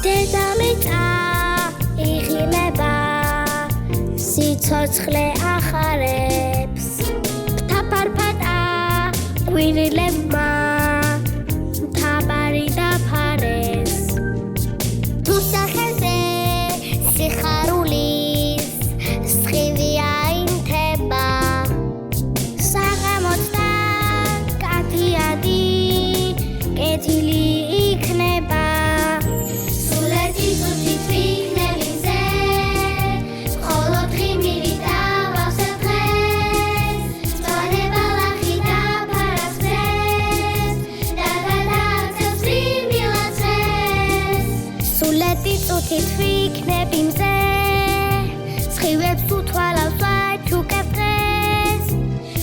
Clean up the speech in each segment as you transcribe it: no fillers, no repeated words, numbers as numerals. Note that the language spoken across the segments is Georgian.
დედამიწა იღიმება სიცოცხლე ახარებს ფთაფარფატა ყვირილებმა მთავარი დაფარეს თუ სახელზე სიხარულის სხივი აინთება საღამოც და კათიადი კეთილი იქნება სულეთი წუთით ვიქნები მზე მხოლოდ ღიმილი დავახსენებ დღეს მწვანე ბალახი დაფარავს დღეს და გადააქცევს რიმილაცეს სულეთი წუთით ვიქნები მზე სხივებს უთვალავს ვაჩუკებ დღეს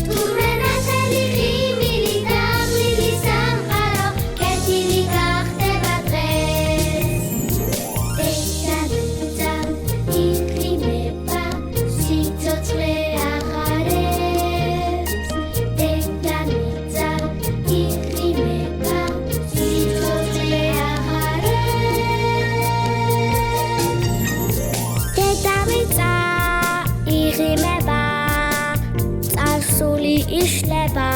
თურმე ნათელი ღიმილი დამლილი სამყარო კეთილი გახდება დღეს დედამიწა იღიმება სიცოცხლე ახარებს დედამიწა იღიმება სიცოცხლე ახარებს დედამიწა იღიმება წარსული იშლება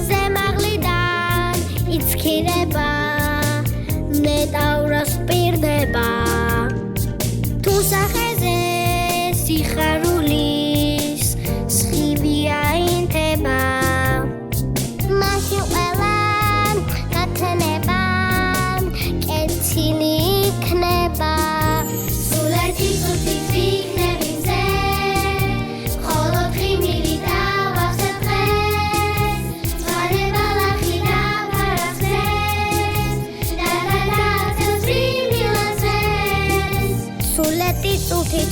ზემაღლიდან იცქირება ნეტავრას პირდება თუ სახეზე სიხარულის სხივი აინთება მაშინ ყველამ გაქნებამ კეთილი იქნება სულეთი წუთით ვიქნები მზე მხოლოდ ღიმილი დავახსენებ დღეს მწვანე ბალახი დაფარავს დღეს და გადააქცევს რიმილაცეს სულეთი წუთით